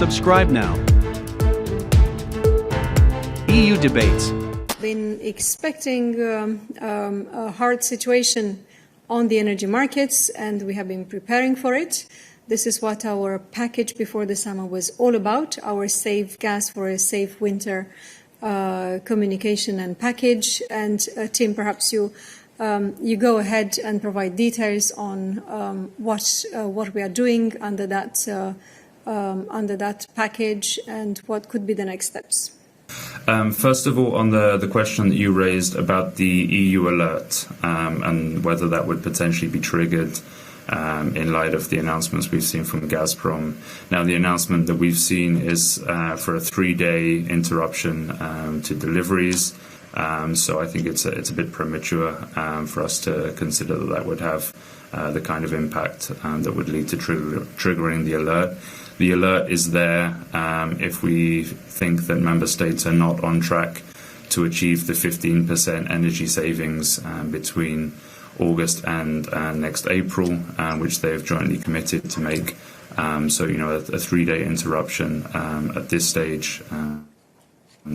Subscribe now. EU debates. Been expecting a hard situation on the energy markets, and we have been preparing for it. This is what our package before the summer was all about, our Save Gas for a Safe Winter communication and package. And Tim, perhaps you go ahead and provide details on what we are doing under that package and what could be the next steps. First of all, on the question that you raised about the EU alert and whether that would potentially be triggered in light of the announcements we've seen from Gazprom. Now, the announcement that we've seen is for a 3-day interruption to deliveries. So I think it's a bit premature for us to consider that would have the kind of impact that would lead to triggering the alert. The alert is there if we think that member states are not on track to achieve the 15% energy savings between August and next April, which they have jointly committed to make. So, a 3-day interruption at this stage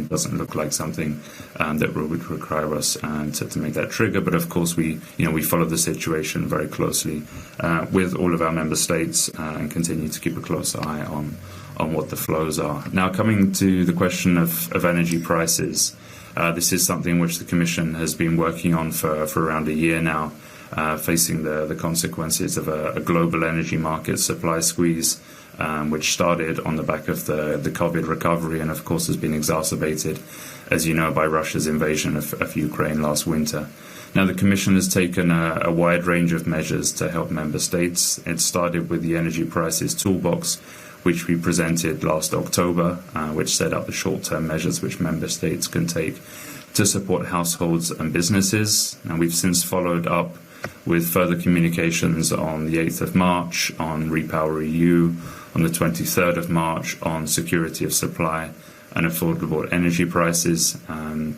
doesn't look like something that would require us to make that trigger. But of course, we follow the situation very closely with all of our member states and continue to keep a close eye on what the flows are. Now, coming to the question of energy prices, this is something which the Commission has been working on for around a year now, facing the consequences of a global energy market supply squeeze, which started on the back of the COVID recovery and, of course, has been exacerbated, as you know, by Russia's invasion of Ukraine last winter. Now, the Commission has taken a wide range of measures to help member states. It started with the Energy Prices Toolbox, which we presented last October, which set out the short-term measures which member states can take to support households and businesses. And we've since followed up with further communications on the 8th of March on Repower EU, on the 23rd of March on security of supply and affordable energy prices, and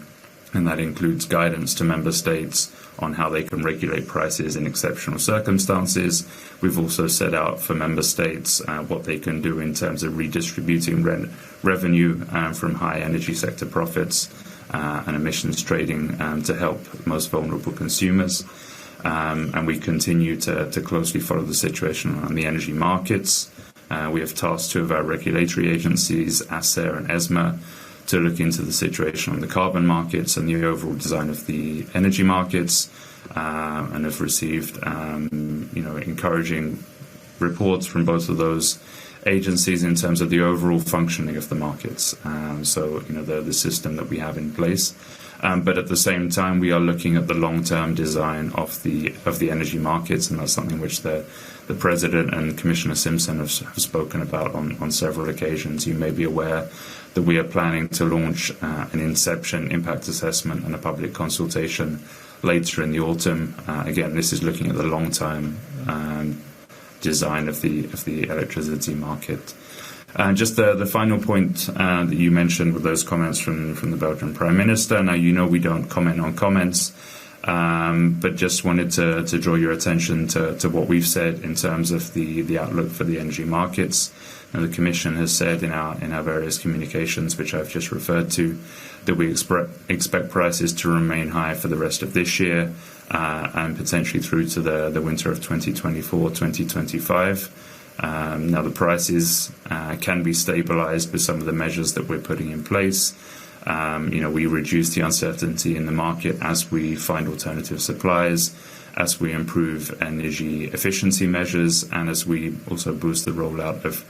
that includes guidance to member states on how they can regulate prices in exceptional circumstances. We've also set out for member states what they can do in terms of redistributing revenue from high energy sector profits and emissions trading to help most vulnerable consumers. And we continue to closely follow the situation on the energy markets. We have tasked 2 of our regulatory agencies, ACER and ESMA, to look into the situation on the carbon markets and the overall design of the energy markets, and have received encouraging reports from both of those agencies in terms of the overall functioning of the markets. So the system that we have in place. But at the same time, we are looking at the long-term design of the energy markets, and that's something which the President and Commissioner Simpson have spoken about on several occasions. You may be aware that we are planning to launch an inception impact assessment and a public consultation later in the autumn. Again, this is looking at the long-term design of the electricity market. Just the final point that you mentioned with those comments from the Belgian Prime Minister. Now, we don't comment on comments, but just wanted to draw your attention to what we've said in terms of the outlook for the energy markets. Now, the Commission has said in our various communications, which I've just referred to, that we expect prices to remain high for the rest of this year and potentially through to the winter of 2024-2025. Now, the prices can be stabilized with some of the measures that we're putting in place. We reduce the uncertainty in the market as we find alternative supplies, as we improve energy efficiency measures, and as we also boost the rollout of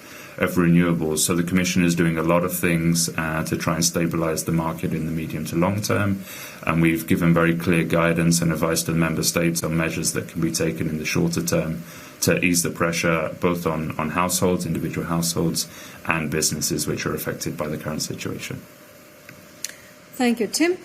renewables. So the Commission is doing a lot of things to try and stabilize the market in the medium to long term. And we've given very clear guidance and advice to the member states on measures that can be taken in the shorter term to ease the pressure both on households, individual households, and businesses which are affected by the current situation. Thank you, Tim.